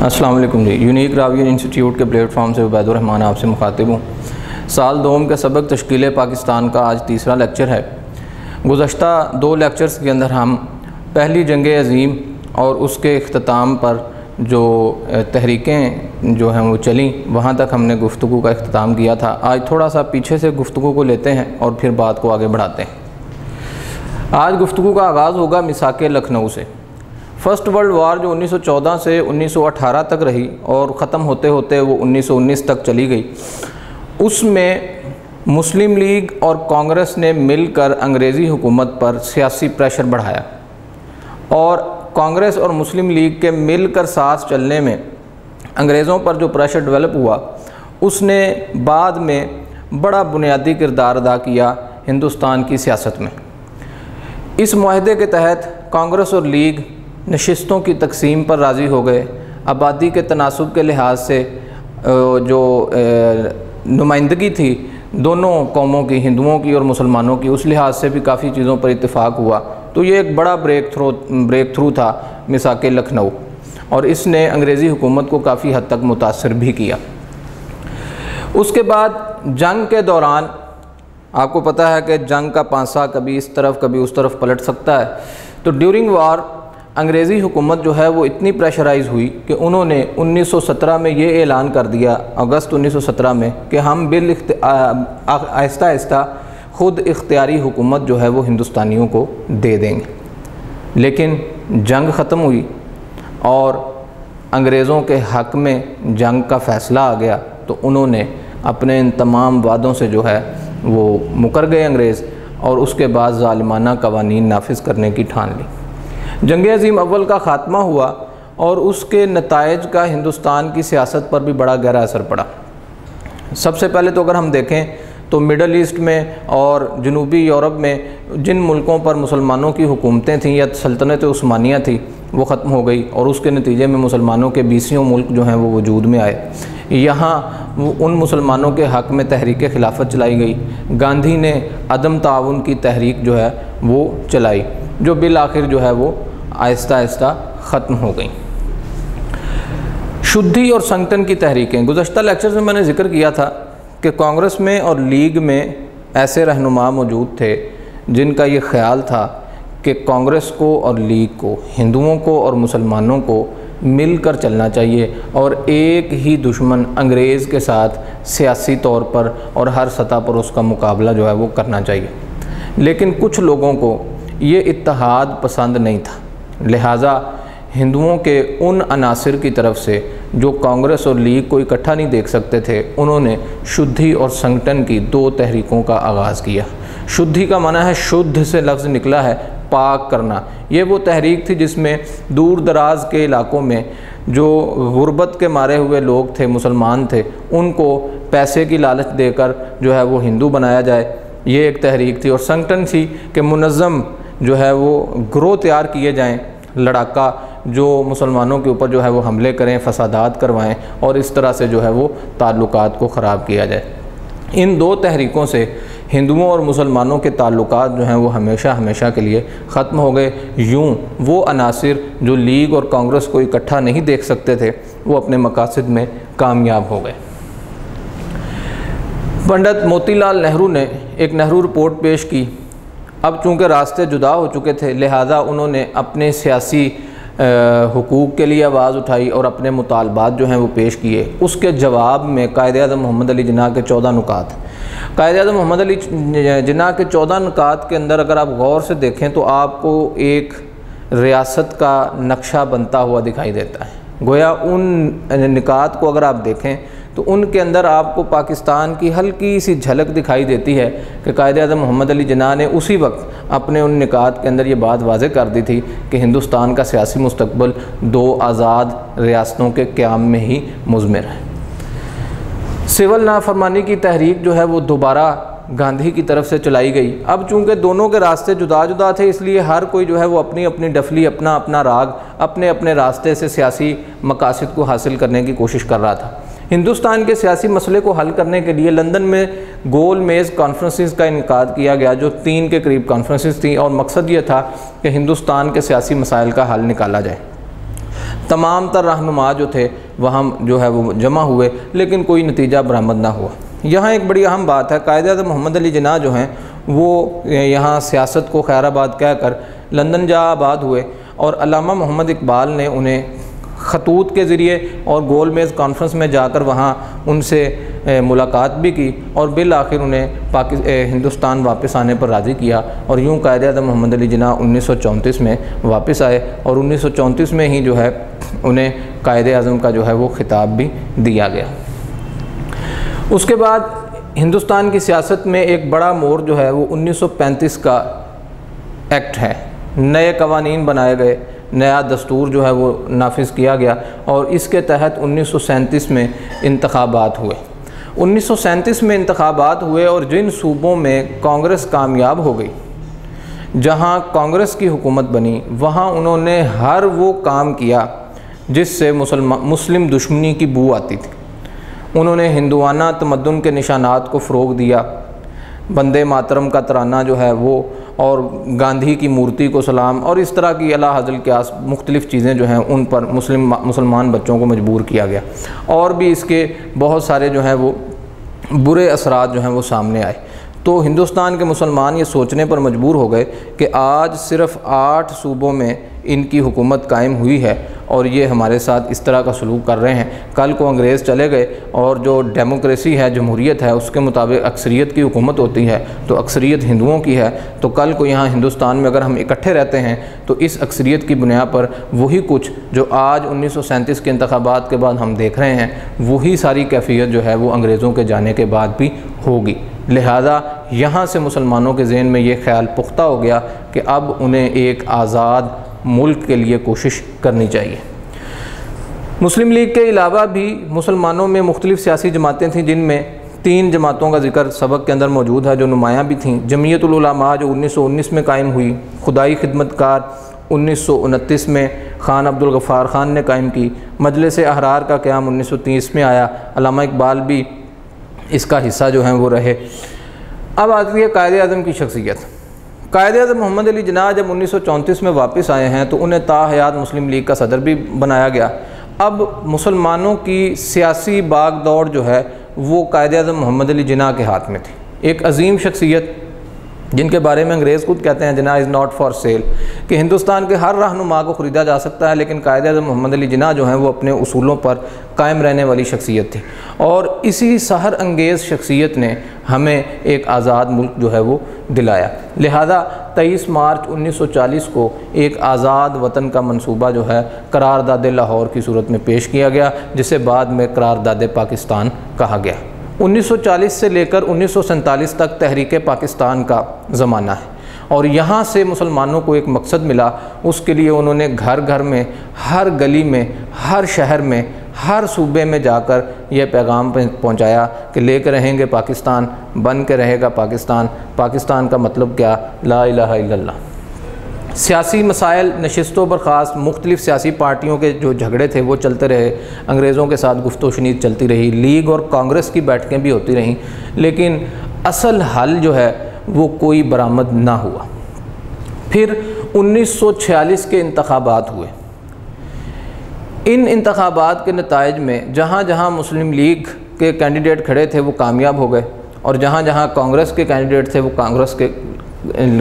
السلام علیکم جی، unique Rawiya institute کے پلیٹ فارم سے عبید الرحمن آپ سے مخاطب ہوں۔ سال دوم کے سبق تشکیل پاکستان کا آج تیسرا لیکچر ہے۔ گزشتہ دو لیکچرز کے اندر ہم پہلی جنگ عظیم اور اس کے اختتام پر جو تحریکیں جو ہیں وہ چلیں، وہاں تک ہم نے گفتگو کا اختتام کیا تھا۔ آج تھوڑا سا پیچھے سے گفتگو کو لیتے ہیں اور پھر بات کو آگے بڑھاتے ہیں۔ آج گفتگو کا آغاز ہوگا میثاق لکھنؤ سے۔ فرسٹ ورلڈ وار جو 1914 سے 1918 تک رہی اور ختم ہوتے ہوتے وہ 1919 تک چلی گئی، اس میں مسلم لیگ اور کانگریس نے مل کر انگریزی حکومت پر سیاسی پریشر بڑھایا، اور کانگریس اور مسلم لیگ کے مل کر ساتھ چلنے میں انگریزوں پر جو پریشر ڈیولپ ہوا، اس نے بعد میں بڑا بنیادی کردار ادا کیا ہندوستان کی سیاست میں۔ اس معاہدے کے تحت کانگریس اور لیگ نشستوں کی تقسیم پر راضی ہو گئے۔ آبادی کے تناسب کے لحاظ سے جو نمائندگی تھی دونوں قوموں کی، ہندوؤں کی اور مسلمانوں کی، اس لحاظ سے بھی کافی چیزوں پر اتفاق ہوا۔ تو یہ ایک بڑا بریک تھرو تھا میثاق لکھنؤ، اور اس نے انگریزی حکومت کو کافی حد تک متاثر بھی کیا۔ اس کے بعد جنگ کے دوران آپ کو پتہ ہے کہ جنگ کا پانسا کبھی اس طرف کبھی اس طرف پلٹ سکتا ہے، تو ڈیورنگ وار انگریزی حکومت جو ہے وہ اتنی پریشرائز ہوئی کہ انہوں نے 1917 میں یہ اعلان کر دیا، اگست 1917 میں، کہ ہم آہستہ آہستہ خود اختیاری حکومت جو ہے وہ ہندوستانیوں کو دے دیں گے۔ لیکن جنگ ختم ہوئی اور انگریزوں کے حق میں جنگ کا فیصلہ آ گیا، تو انہوں نے اپنے ان تمام وعدوں سے جو ہے وہ مکر گئے انگریز، اور اس کے بعد ظالمانہ قوانین نافذ کرنے کی ٹھان لی۔ جنگ عظیم اول کا خاتمہ ہوا اور اس کے نتائج کا ہندوستان کی سیاست پر بھی بڑا گہرا اثر پڑا۔ سب سے پہلے تو اگر ہم دیکھیں تو مڈل ایسٹ میں اور جنوبی یورپ میں جن ملکوں پر مسلمانوں کی حکومتیں تھیں یا سلطنت عثمانیہ تھی، وہ ختم ہو گئی، اور اس کے نتیجے میں مسلمانوں کے 20 ملک جو ہیں وہ وجود میں آئے۔ یہاں ان مسلمانوں کے حق میں تحریک خلافت چلائی گئی۔ گاندھی نے عدم تعاون کی تحریک جو ہے وہ چلائی، جو بالآخر جو ہے وہ آہستہ آہستہ ختم ہو گئیں۔ شدھی اور سنگٹن کی تحریکیں، گزشتہ لیکچرز میں میں نے ذکر کیا تھا کہ کانگریس میں اور لیگ میں ایسے رہنما موجود تھے جن کا یہ خیال تھا کہ کانگریس کو اور لیگ کو، ہندوؤں کو اور مسلمانوں کو مل کر چلنا چاہیے، اور ایک ہی دشمن انگریز کے ساتھ سیاسی طور پر اور ہر سطح پر اس کا مقابلہ جو ہے وہ کرنا چاہیے۔ لیکن کچھ لوگوں کو یہ اتحاد پسند نہیں تھا، لہٰذا ہندوؤں کے ان عناصر کی طرف سے جو کانگریس اور لیگ کو اکٹھا نہیں دیکھ سکتے تھے، انہوں نے شدھی اور سنگٹن کی دو تحریکوں کا آغاز کیا۔ شدھی کا معنی ہے، شدھ سے لفظ نکلا ہے پاک کرنا۔ یہ وہ تحریک تھی جس میں دور دراز کے علاقوں میں جو غربت کے مارے ہوئے لوگ تھے، مسلمان تھے، ان کو پیسے کی لالچ دے کر جو ہے وہ ہندو بنایا جائے، یہ ایک تحریک تھی۔ اور سنگٹن تھی کہ منظم جو ہے وہ گروہ تیار کیے جائیں، لڑاکا، جو مسلمانوں کے اوپر جو ہے وہ حملے کریں، فسادات کروائیں، اور اس طرح سے جو ہے وہ تعلقات کو خراب کیا جائے۔ ان دو تحریکوں سے ہندوؤں اور مسلمانوں کے تعلقات جو ہیں وہ ہمیشہ کے لیے ختم ہو گئے۔ یوں وہ عناصر جو لیگ اور کانگریس کو اکٹھا نہیں دیکھ سکتے تھے، وہ اپنے مقاصد میں کامیاب ہو گئے۔ پنڈت موتی لال نہرو نے ایک نہرو رپورٹ پیش کی۔ اب چونکہ راستے جدا ہو چکے تھے، لہٰذا انہوں نے اپنے سیاسی حقوق کے لیے آواز اٹھائی اور اپنے مطالبات جو ہیں وہ پیش کیے۔ اس کے جواب میں قائد اعظم محمد علی جناح کے 14 نکات، قائد اعظم محمد علی جناح کے 14 نکات کے اندر اگر آپ غور سے دیکھیں تو آپ کو ایک ریاست کا نقشہ بنتا ہوا دکھائی دیتا ہے۔ گویا ان نکات کو اگر آپ دیکھیں تو ان کے اندر آپ کو پاکستان کی ہلکی سی جھلک دکھائی دیتی ہے کہ قائد اعظم محمد علی جناح نے اسی وقت اپنے ان نکات کے اندر یہ بات واضح کر دی تھی کہ ہندوستان کا سیاسی مستقبل دو آزاد ریاستوں کے قیام میں ہی مضمر ہے۔ سول نافرمانی کی تحریک جو ہے وہ دوبارہ گاندھی کی طرف سے چلائی گئی۔ اب چونکہ دونوں کے راستے جدا جدا تھے، اس لیے ہر کوئی جو ہے وہ اپنی اپنی ڈفلی، اپنا اپنا راگ، اپنے اپنے راستے سے سیاسی مقاصد کو حاصل کرنے کی کوشش کر رہا تھا۔ ہندوستان کے سیاسی مسئلے کو حل کرنے کے لیے لندن میں گول میز کانفرنسز کا انعقاد کیا گیا، جو 3 کے قریب کانفرنسز تھیں، اور مقصد یہ تھا کہ ہندوستان کے سیاسی مسائل کا حل نکالا جائے۔ تمام تر رہنما جو تھے وہاں جو ہے وہ جمع ہوئے، لیکن کوئی نتیجہ برآمد نہ ہوا۔ یہاں ایک بڑی اہم بات ہے، قائد اعظم محمد علی جناح جو ہیں وہ یہاں سیاست کو خیر آباد کہہ کر لندن جا آباد ہوئے، اور علامہ محمد اقبال نے انہیں خطوط کے ذریعے اور گول میز کانفرنس میں جا کر وہاں ان سے ملاقات بھی کی، اور بالآخر انہیں ہندوستان واپس آنے پر راضی کیا، اور یوں قائد اعظم محمد علی جناح 1934 میں واپس آئے، اور 1934 میں ہی جو ہے انہیں قائد اعظم کا جو ہے وہ خطاب بھی دیا گیا۔ اس کے بعد ہندوستان کی سیاست میں ایک بڑا موڑ جو ہے وہ 1935 کا ایکٹ ہے، نئے قوانین بنائے گئے، نیا دستور جو ہے وہ نافذ کیا گیا، اور اس کے تحت 1937 میں انتخابات ہوئے۔ 1937 میں انتخابات ہوئے، اور جن صوبوں میں کانگریس کامیاب ہو گئی، جہاں کانگریس کی حکومت بنی، وہاں انہوں نے ہر وہ کام کیا جس سے مسلم دشمنی کی بو آتی تھی۔ انہوں نے ہندوانہ تمدن کے نشانات کو فروغ دیا، بندے ماترم کا ترانہ جو ہے وہ، اور گاندھی کی مورتی کو سلام، اور اس طرح کی اعلیٰ حضرت کے مختلف چیزیں جو ہیں ان پر مسلمان بچوں کو مجبور کیا گیا، اور بھی اس کے بہت سارے جو ہیں وہ برے اثرات جو ہیں وہ سامنے آئے۔ تو ہندوستان کے مسلمان یہ سوچنے پر مجبور ہو گئے کہ آج صرف 8 صوبوں میں ان کی حکومت قائم ہوئی ہے، اور یہ ہمارے ساتھ اس طرح کا سلوک کر رہے ہیں۔ کل کو انگریز چلے گئے، اور جو ڈیموکریسی ہے، جمہوریت ہے، اس کے مطابق اکثریت کی حکومت ہوتی ہے، تو اکثریت ہندوؤں کی ہے، تو کل کو یہاں ہندوستان میں اگر ہم اکٹھے رہتے ہیں تو اس اکثریت کی بنیاد پر وہی کچھ جو آج 1937 کے انتخابات کے بعد ہم دیکھ رہے ہیں، وہی ساری کیفیت جو ہے وہ انگریزوں کے جانے کے بعد بھی ہوگی۔ لہذا یہاں سے مسلمانوں کے ذہن میں یہ خیال پختہ ہو گیا کہ اب انہیں ایک آزاد ملک کے لیے کوشش کرنی چاہیے۔ مسلم لیگ کے علاوہ بھی مسلمانوں میں مختلف سیاسی جماعتیں تھیں، جن میں 3 جماعتوں کا ذکر سبق کے اندر موجود ہے جو نمایاں بھی تھیں۔ جمعیت العلماء جو 1919 میں قائم ہوئی، خدائی خدمتکار 1929 میں خان عبد الغفار خان نے قائم کی، مجلس احرار کا قیام 1930 میں آیا، علامہ اقبال بھی اس کا حصہ جو ہیں وہ رہے۔ اب آتی ہے قائد اعظم کی شخصیت۔ قائد اعظم محمد علی جناح جب 1934 میں واپس آئے ہیں تو انہیں تا حیات مسلم لیگ کا صدر بھی بنایا گیا۔ اب مسلمانوں کی سیاسی باغ دوڑ جو ہے وہ قائد اعظم محمد علی جناح کے ہاتھ میں تھی، ایک عظیم شخصیت جن کے بارے میں انگریز خود کہتے ہیں جناح از ناٹ فار سیل، کہ ہندوستان کے ہر رہنما کو خریدا جا سکتا ہے، لیکن قائد اعظم محمد علی جناح جو ہیں وہ اپنے اصولوں پر قائم رہنے والی شخصیت تھی، اور اسی سحر انگیز شخصیت نے ہمیں ایک آزاد ملک جو ہے وہ دلایا۔ لہذا 23 مارچ 1940 کو ایک آزاد وطن کا منصوبہ جو ہے قرارداد لاہور کی صورت میں پیش کیا گیا، جسے بعد میں قرارداد پاکستان کہا گیا۔ 1940 سے لے کر 1947 تک تحریک پاکستان کا زمانہ ہے، اور یہاں سے مسلمانوں کو ایک مقصد ملا۔ اس کے لیے انہوں نے گھر گھر میں، ہر گلی میں، ہر شہر میں، ہر صوبے میں جا کر یہ پیغام پہنچایا کہ لے کے رہیں گے پاکستان، بن کے رہے گا پاکستان۔ پاکستان کا مطلب کیا؟ لا الہ الا اللہ۔ سیاسی مسائل، نشستوں پر خاص مختلف سیاسی پارٹیوں کے جو جھگڑے تھے وہ چلتے رہے، انگریزوں کے ساتھ گفت و شنید چلتی رہی، لیگ اور کانگریس کی بیٹھکیں بھی ہوتی رہیں، لیکن اصل حل جو ہے وہ کوئی برآمد نہ ہوا۔ پھر 1946 کے انتخابات ہوئے۔ ان انتخابات کے نتائج میں جہاں جہاں مسلم لیگ کے کینڈیڈیٹ کھڑے تھے وہ کامیاب ہو گئے، اور جہاں جہاں کانگریس کے کینڈیڈیٹ تھے وہ کانگریس کے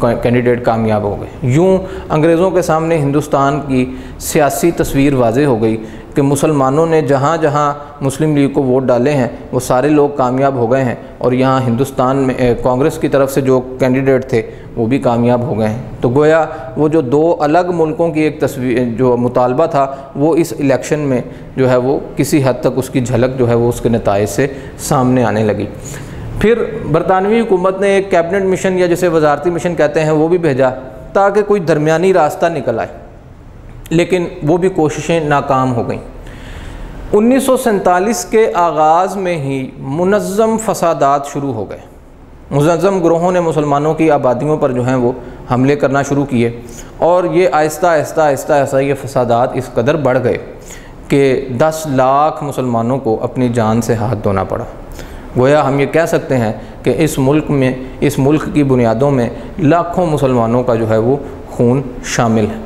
کینڈیڈیٹ کامیاب ہو گئے۔ یوں انگریزوں کے سامنے ہندوستان کی سیاسی تصویر واضح ہو گئی کہ مسلمانوں نے جہاں جہاں مسلم لیگ کو ووٹ ڈالے ہیں وہ سارے لوگ کامیاب ہو گئے ہیں، اور یہاں ہندوستان میں کانگریس کی طرف سے جو کینڈیڈیٹ تھے وہ بھی کامیاب ہو گئے ہیں۔ تو گویا وہ جو 2 الگ ملکوں کی ایک تصویر جو مطالبہ تھا وہ اس الیکشن میں جو ہے وہ کسی حد تک اس کی جھلک جو ہے وہ اس کے نتائج سے سامنے آنے لگی۔ پھر برطانوی حکومت نے ایک کیبنٹ مشن یا جسے وزارتی مشن کہتے ہیں وہ بھی بھیجا تاکہ کوئی درمیانی راستہ نکل آئے، لیکن وہ بھی کوششیں ناکام ہو گئیں۔ 1947 کے آغاز میں ہی منظم فسادات شروع ہو گئے، منظم گروہوں نے مسلمانوں کی آبادیوں پر جو ہیں وہ حملے کرنا شروع کیے، اور یہ آہستہ آہستہ آہستہ آہستہ یہ فسادات اس قدر بڑھ گئے کہ 10 لاکھ مسلمانوں کو اپنی جان سے ہاتھ دھونا پڑا۔ گویا ہم یہ کہہ سکتے ہیں کہ اس ملک کی بنیادوں میں لاکھوں مسلمانوں کا جو ہے وہ خون شامل ہے۔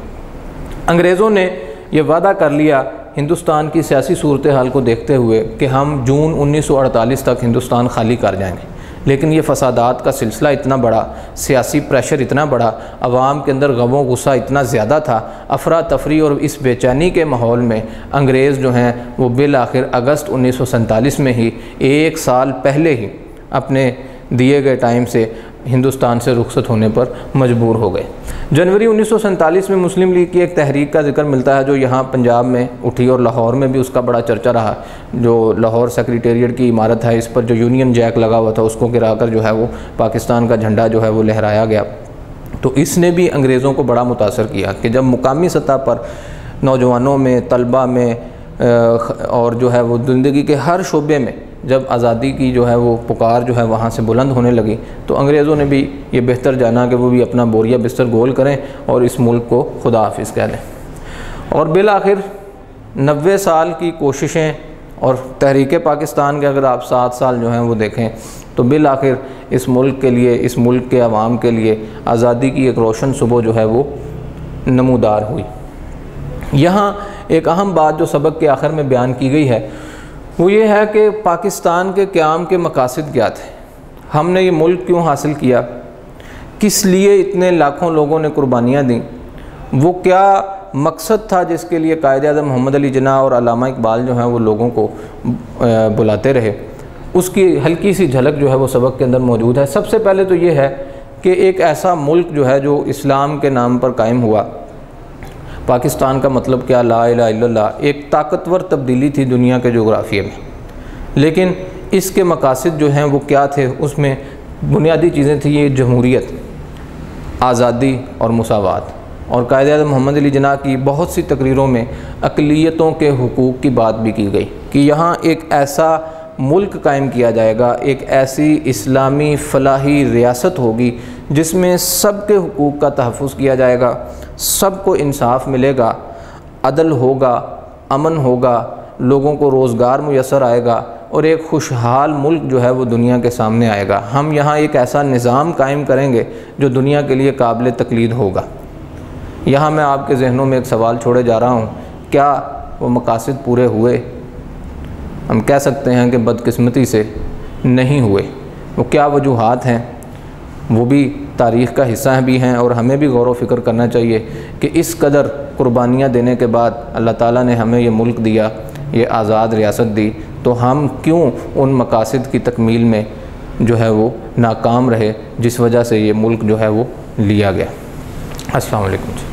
انگریزوں نے یہ وعدہ کر لیا ہندوستان کی سیاسی صورتحال کو دیکھتے ہوئے کہ ہم جون 1948 تک ہندوستان خالی کر جائیں گے، لیکن یہ فسادات کا سلسلہ اتنا بڑا، سیاسی پریشر اتنا بڑا، عوام کے اندر غم و غصہ اتنا زیادہ تھا، افراتفری اور اس بے چینی کے ماحول میں انگریز جو ہیں وہ بالآخر اگست 1947 میں ہی 1 سال پہلے ہی اپنے دیے گئے ٹائم سے ہندوستان سے رخصت ہونے پر مجبور ہو گئے۔ جنوری 1947 میں مسلم لیگ کی ایک تحریک کا ذکر ملتا ہے جو یہاں پنجاب میں اٹھی اور لاہور میں بھی اس کا بڑا چرچا رہا۔ جو لاہور سیکریٹریٹ کی عمارت ہے اس پر جو یونین جیک لگا ہوا تھا اس کو گرا کر جو ہے وہ پاکستان کا جھنڈا جو ہے وہ لہرایا گیا، تو اس نے بھی انگریزوں کو بڑا متاثر کیا کہ جب مقامی سطح پر نوجوانوں میں، طلبہ میں اور جو ہے وہ زندگی کے ہر شعبے میں جب آزادی کی جو ہے وہ پکار جو ہے وہاں سے بلند ہونے لگی، تو انگریزوں نے بھی یہ بہتر جانا کہ وہ بھی اپنا بوریا بستر گول کریں اور اس ملک کو خدا حافظ کہہ دیں۔ اور بالآخر 90 سال کی کوششیں اور تحریک پاکستان کے اگر آپ 7 سال جو ہیں وہ دیکھیں تو بالآخر اس ملک کے لیے، اس ملک کے عوام کے لیے آزادی کی ایک روشن صبح جو ہے وہ نمودار ہوئی۔ یہاں ایک اہم بات جو سبق کے آخر میں بیان کی گئی ہے وہ یہ ہے کہ پاکستان کے قیام کے مقاصد کیا تھے، ہم نے یہ ملک کیوں حاصل کیا، کس لیے اتنے لاکھوں لوگوں نے قربانیاں دیں، وہ کیا مقصد تھا جس کے لیے قائد اعظم محمد علی جناح اور علامہ اقبال جو ہیں وہ لوگوں کو بلاتے رہے، اس کی ہلکی سی جھلک جو ہے وہ سبق کے اندر موجود ہے۔ سب سے پہلے تو یہ ہے کہ ایک ایسا ملک جو ہے جو اسلام کے نام پر قائم ہوا، پاکستان کا مطلب کیا، لا الہ الا اللہ، ایک طاقتور تبدیلی تھی دنیا کے جغرافیے میں، لیکن اس کے مقاصد جو ہیں وہ کیا تھے، اس میں بنیادی چیزیں تھیں یہ جمہوریت، آزادی اور مساوات۔ اور قائد اعظم محمد علی جناح کی بہت سی تقریروں میں اقلیتوں کے حقوق کی بات بھی کی گئی کہ یہاں ایک ایسا ملک قائم کیا جائے گا، ایک ایسی اسلامی فلاحی ریاست ہوگی جس میں سب کے حقوق کا تحفظ کیا جائے گا، سب کو انصاف ملے گا، عدل ہوگا، امن ہوگا، لوگوں کو روزگار میسر آئے گا اور ایک خوشحال ملک جو ہے وہ دنیا کے سامنے آئے گا۔ ہم یہاں ایک ایسا نظام قائم کریں گے جو دنیا کے لیے قابل تقلید ہوگا۔ یہاں میں آپ کے ذہنوں میں ایک سوال چھوڑے جا رہا ہوں، کیا وہ مقاصد پورے ہوئے؟ ہم کہہ سکتے ہیں کہ بدقسمتی سے نہیں ہوئے۔ وہ کیا وجوہات ہیں؟ وہ بھی تاریخ کا حصہ بھی ہیں اور ہمیں بھی غور و فکر کرنا چاہیے کہ اس قدر قربانیاں دینے کے بعد اللہ تعالیٰ نے ہمیں یہ ملک دیا، یہ آزاد ریاست دی، تو ہم کیوں ان مقاصد کی تکمیل میں جو ہے وہ ناکام رہے جس وجہ سے یہ ملک جو ہے وہ لیا گیا۔ السلام علیکم۔